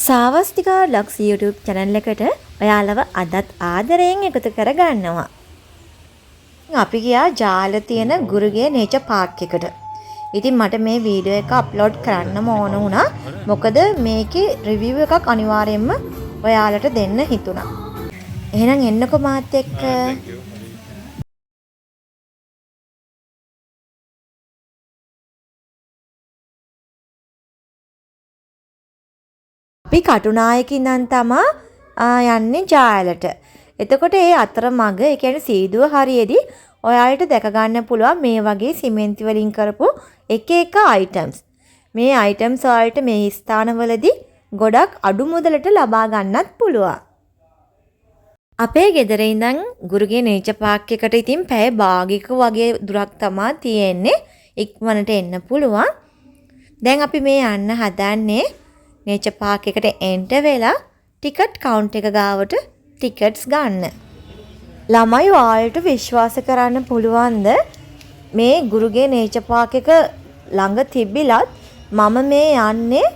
සාවස්තිකා logs YouTube channel එකට ඔයාලව අදත් ආදරයෙන් එකතු කරගන්නවා. අපි ගියා ජාල තියෙන ගුරුගේ නේචර් පාර්ක් එකට. ඉතින් මට මේ වීඩියෝ එක අප්ලෝඩ් කරන්නම ඕන වුණා. මොකද මේකේ රිවිව් එකක් අනිවාර්යයෙන්ම ඔයාලට දෙන්න හිතුණා. එහෙනම් එන්නකෝ මාත් එක්ක. අපි කටුනායක ඉඳන් තමා යන්නේ ජාලට. එතකොට ඒ අතරමඟ ඒ කියන්නේ සීදුව හරියේදී ඔයාලට දැක ගන්න පුළුවන් මේ වගේ සිමෙන්ති වලින් කරපු එක එක අයිටම්ස්. මේ අයිටම්ස් වලට මේ ස්ථානවලදී ගොඩක් අඩු මුදලට ලබා ගන්නත් පුළුවන්. අපේ ගෙදර ඉඳන් ගුරුගේ නේචර් පාර්ක් එකට ඉතින් පැය භාගයක වගේ දුරක් තමා තියෙන්නේ. ඉක්මනට එන්න පුළුවන්. දැන් අපි මේ යන්න හදන්නේ නේචර් පාර්ක් එකට එන්ටර් වෙලා ටිකට් කවුන්ටර් එක ගාවට ටිකට්ස් ගන්න. ළමයි ඔයාලට විශ්වාස කරන්න පුළුවන්ද මේ ගුරුගේ නේචර් පාර්ක් එක ළඟ තිබිලත් මම මේ යන්නේ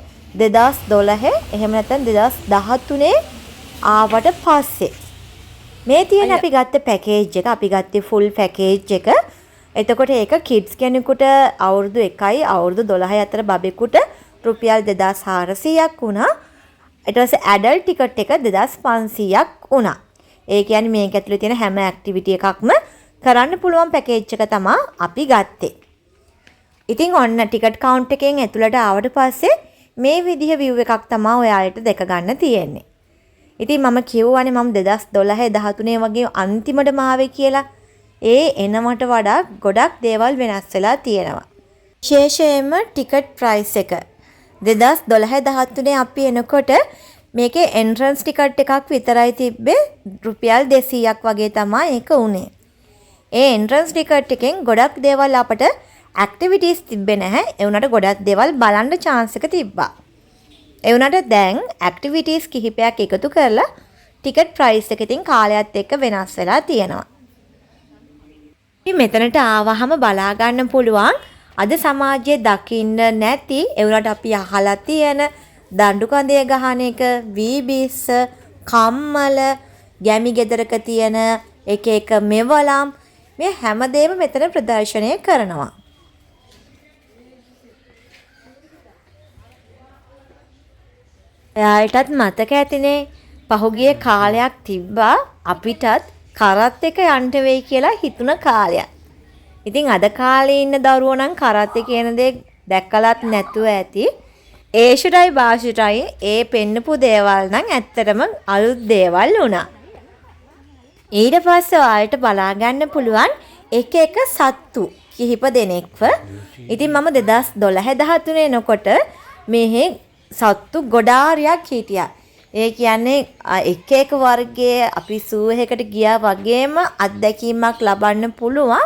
2012 එහෙම නැත්නම් 2013 ආවට පස්සේ. මේ තියෙන අපි ගත්ත පැකේජ් එක අපි ගත්තේ ෆුල් පැකේජ් එක. එතකොට ඒක කිඩ්ස් කෙනෙකුට අවුරුදු 1යි අවුරුදු 12යි අතර බබෙකුට රුපියල් 2400ක් වුණා. ඊට පස්සේ ඇඩල්ට් ටිකට් එක 2500ක් වුණා. ඒ කියන්නේ මේක ඇතුලේ තියෙන හැම ඇක්ටිවිටි එකක්ම කරන්න පුළුවන් පැකේජ් එක තමයි අපි ගත්තේ. ඉතින් ඔන්න ටිකට් කවුන්ට් එකෙන් ඇතුළට ආවට පස්සේ මේ විදිහ view එකක් තමයි ඔයාලට දැක ගන්න තියෙන්නේ. ඉතින් මම කියුවානේ මම 2012 13 වගේ අන්තිමටම ආවේ කියලා. ඒ එනවට වඩා ගොඩක් දේවල් වෙනස් වෙලා තියෙනවා. විශේෂයෙන්ම ටිකට් ප්‍රයිස් එක 2012-13 අපි එනකොට මේකේ එන්ට්‍රන්ස් ටිකට් එකක් විතරයි තිබ්බේ රුපියල් 200ක් වගේ තමයි ඒක උනේ. ඒ එන්ට්‍රන්ස් ටිකට් එකෙන් ගොඩක් දේවල් අපට ඇක්ටිවිටීස් තිබ්බේ නැහැ. ඒ වුණාට ගොඩක් දේවල් බලන්න chance එක තිබ්බා. ඒ වුණාට දැන් ඇක්ටිවිටීස් කිහිපයක් එකතු කරලා ටිකට් ප්‍රයිස් එක ඉතින් කාලයත් එක්ක වෙනස් වෙලා තියෙනවා. ඉතින් මෙතනට ආවහම බලා ගන්න පුළුවන් අද සමාජයේ දකින්න නැති ඒ වුණාට අපි අහලා තියෙන දඬු කඳේ ගහන එක, වීබිස්, කම්මල, ගැමි ගෙදරක තියෙන එක එක මෙවලම් මේ හැමදේම මෙතන ප්‍රදර්ශනය කරනවා. එයාලටත් මතක ඇතිනේ පහුගිය කාලයක් තිබ්බා අපිටත් කරත් එක යන්න වෙයි කියලා හිතුන කාලයක්. ඉතින් අද කාලේ ඉන්න දරුවෝ නම් කරත් කියන දේ දැක්කලත් නැතුව ඇති. ඒෂුටයි භාෂුටයි ඒ පෙන්නපු දේවල් නම් ඇත්තටම අලුත් දේවල් වුණා. ඊට පස්සේ ඔයාලට බලා ගන්න පුළුවන් එක එක සත්තු කිහිප දෙනෙක්ව. ඉතින් මම 2012 13 එනකොට මෙහි සත්තු ගොඩාරියක් හිටියා. ඒ කියන්නේ එක එක වර්ගයේ අපි සූ එකකට ගියා වගේම අත්දැකීමක් ලබන්න පුළුවන්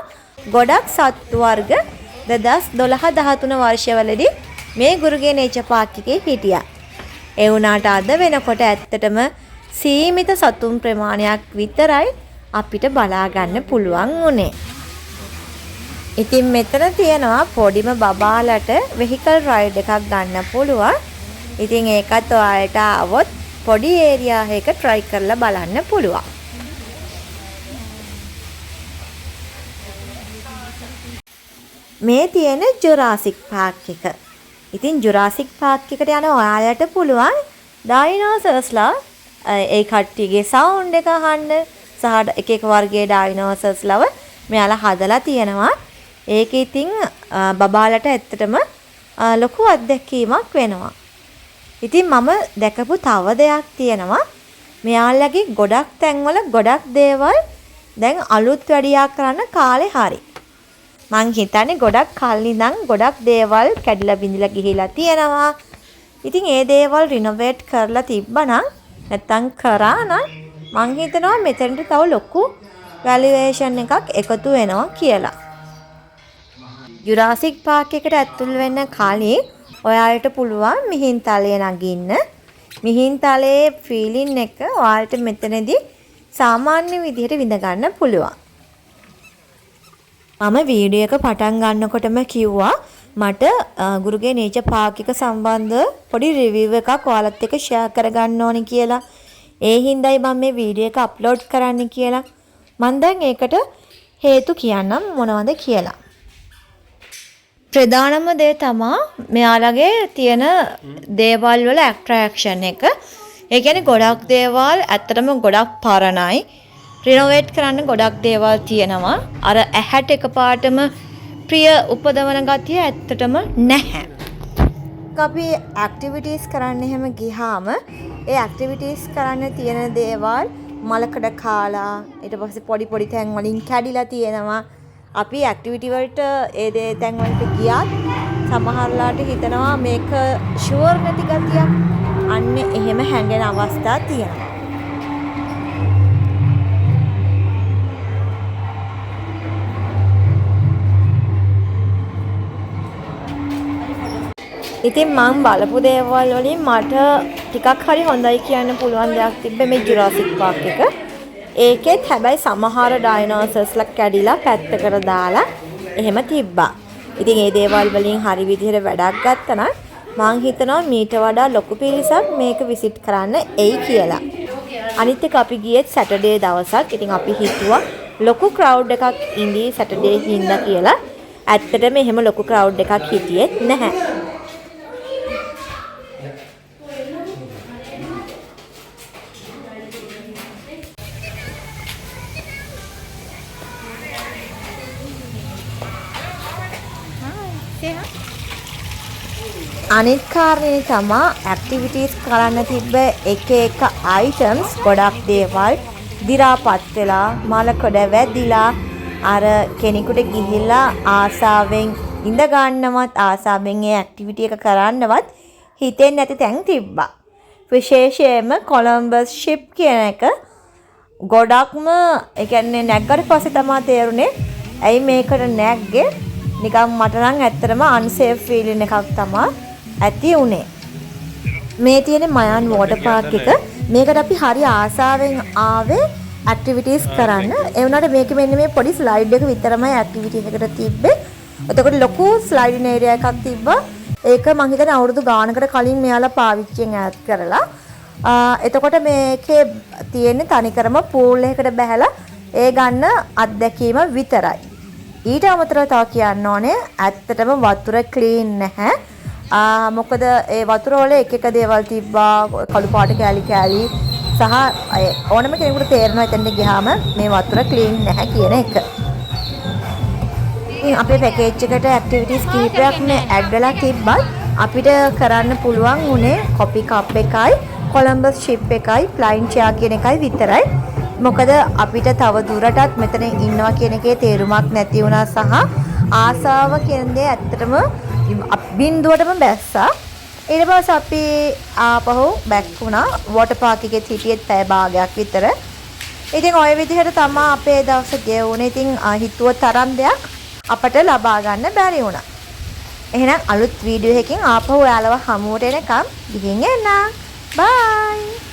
ගොඩක් සත්තු වර්ග 2012 13 වර්ෂවලදී මේ ගුරුගේ නේචර් පාර්ක් එකේ හිටියා. ඒ වුණාට අද වෙනකොට ඇත්තටම සීමිත සතුන් ප්‍රමාණයක් විතරයි අපිට බලා ගන්න පුළුවන් උනේ. ඉතින් මෙතන තියෙනවා පොඩිම බබාලට වෙහිකල් රයිඩ් එකක් ගන්න පුළුවන්. ඉතින් ඒකත් ඔයාලට આવොත් පොඩි ඒරියා එක try කරලා බලන්න පුළුවන්. මේ තියෙන ජුරාසික් පාර්ක් එක. ඉතින් ජුරාසික් පාර්ක් එකට යන ඔයාලට පුළුවන් ඩයිනෝසර්ස්ලා ඒ කට්ටියගේ සවුන්ඩ් එක අහන්න සහ එක එක වර්ගයේ ඩයිනෝසර්ස්ලව මෙයාලා හදලා තියෙනවා. ඒක ඉතින් බබාලට ඇත්තටම ලොකු අත්දැකීමක් වෙනවා. ඉතින් මම දැකපු තව දෙයක් තියෙනවා. මෙයාලගේ ගොඩක් තැන්වල ගොඩක් දේවල් දැන් අලුත් වැඩියා කරන්න කාලේ හරි. මං හිතන්නේ ගොඩක් කල් ඉඳන් ගොඩක් දේවල් කැඩිලා බිඳිලා ගිහිලා තියෙනවා. ඉතින් ඒ දේවල් රිනෝවේට් කරලා තිබ්බනම් නැත්තම් කරා නම් මං හිතනවා මෙතනට තව ලොකු වැලියේෂන් එකක් එකතු වෙනවා කියලා. ජුරාසික් පාර්ක් එකට ඇතුල් වෙන්න කලින් ඔයාලට පුළුවන් මිහින්තලේ නගින්න. මිහින්තලේ ෆීලින් එක ඔයාලට මෙතනදී සාමාන්‍ය විදිහට විඳ ගන්න පුළුවන්. මම වීඩියෝ එක පටන් ගන්නකොටම කිව්වා මට ගුරුගේ නේචර් පාක් එක සම්බන්ධ පොඩි රිවිව් එකක් ඔයාලත් එක්ක ෂෙයා කරගන්න ඕනි කියලා. ඒ හින්දායි මම මේ වීඩියෝ එක අප්ලෝඩ් කරන්න කියලා. මම දැන් ඒකට හේතු කියන්නම් මොනවද කියලා. ප්‍රධානම දේ තමා මෙයාලගේ තියෙන දේවල් වල ඇට්‍රැක්ෂන් එක. ඒ කියන්නේ ගොඩක් දේවල් ඇත්තටම ගොඩක් පරණයි. රිනෝවේට් කරන්න ගොඩක් දේවල් තියෙනවා. අර ඇහැට එකපාරටම ප්‍රිය උපදවන ගතිය ඇත්තටම නැහැ. අපි ඇක්ටිවිටීස් කරන්න එහෙම ගියාම ඒ ඇක්ටිවිටීස් කරන්න තියෙන දේවල් මලකඩ කාලා ඊට පස්සේ පොඩි පොඩි තැන් වලින් කැඩිලා තියෙනවා. අපි ඇක්ටිවිටි වලට ඒ දේ තැන් වලට ගියත් සමහරලාට හිතනවා මේක ෂුවර් නැති ගතියක්. අන්න එහෙම හැඟෙන අවස්ථා තියෙනවා. ඉතින් මම බලපු දේවල් වලින් මට ටිකක් හරි හොඳයි කියන්න පුළුවන් දෙයක් තිබ්බේ මේ ජුරාසික් පාක් එක. ඒකෙත් හැබැයි සමහර ඩයිනෝසර්ස්ලා කැඩිලා පැත්තකට දාලා එහෙම තිබ්බා. ඉතින් මේ දේවල් වලින් හරි විදිහට වැඩක් ගත්තා නම් මං හිතනවා මීට වඩා ලොකු පිරිසක් මේක විසිට් කරන්න එයි කියලා. අනිත් එක අපි ගියෙත් සැටර්ඩේ දවසක්. ඉතින් අපි හිතුවා ලොකු ක්‍රවුඩ් එකක් ඉඳී සැටර්ඩේ හින්දා කියලා. ඇත්තටම එහෙම ලොකු ක්‍රවුඩ් එකක් හිටියෙත් නැහැ. අනිත් කාරණේ තමයි ඇක්ටිවිටීස් කරන්න තිබ්බ එක එක අයිටම්ස් ගොඩක් දේවල් දිරාපත් වෙලා මලකඩ වැදිලා අර කෙනෙකුට ගිහිල්ලා ආසාවෙන් ඉඳ ගන්නවත් ආසාවෙන් ඒ ඇක්ටිවිටි එක කරන්නවත් හිතෙන්නේ නැති තැන් තිබ්බා. විශේෂයෙන්ම කොලම්බස් ෂිප් කියන එක ගොඩක්ම ඒ කියන්නේ නැග්ගට පස්සේ තමයි තේරුනේ ඇයි මේකට නැග්ගේ. නිකන් මට නම් ඇත්තටම අන්සේෆ් ෆීලින් එකක් තමයි ඇති උනේ. මේ තියෙන මයන් වෝටර් පාක් එක මේකට අපි හරි ආසාවෙන් ආවේ ඇක්ටිවිටීස් කරන්න. ඒ වුණාට මේක මෙන්න මේ පොඩි ස්ලයිඩ් එක විතරමයි ඇක්ටිවිටි එකකට තිබ්බේ. එතකොට ලොකු ස්ලයිඩින් ඒරියා එකක් තිබ්බා. ඒක මං හිතන්නේ අවුරුදු ගානකට කලින් මෙයාලා පාවිච්චියෙන් ඈත් කරලා. එතකොට මේකේ තියෙන්නේ තනිකරම පූල් එකකට බැහැලා ඒ ගන්න අත්දැකීම විතරයි. ඊට අමතරව තව කියන්න ඕනේ ඇත්තටම වතුර ක්ලීන් නැහැ. මොකද ඒ වතුර වල එක එක දේවල් තිබ්බා කළු පාට කෑලි කෑලි සහ ඕනම කෙනෙකුට තේරෙනවා එතනට ගියාම මේ වතුර ක්ලීන් නැහැ කියන එක. ඉතින් අපේ පැකේජ් එකට ඇක්ටිවිටීස් කිහිපයක් මේ ඇඩ් වෙලා තිබ්බත් අපිට කරන්න පුළුවන් උනේ කොපි කප් එකයි කොලම්බස් ෂිප් එකයි ප්ලයින් චෙයා කියන එකයි විතරයි. මොකද අපිට තව දුරටත් මෙතන ඉන්නවා කියන එකේ තේරුමක් නැති වුණා සහ ආසාව කියන දේ ඇත්තටම බින්දුවටම බැස්සා. ඊට පස්සේ අපි ආපහු බැක් වුණා. වෝටර් පාක් එකේ හිටියෙත් පැය භාගයක් විතර. ඉතින් ওই විදිහට තමයි අපේ දවස ගෙවුනේ. ඉතින් හිතුව තරම් දෙයක් අපට ලබා ගන්න බැරි වුණා. එහෙනම් අලුත් වීඩියෝ එකකින් ආපහු ඔයාලව හමුවට එනකම් ගිහින් එන්න. බයි.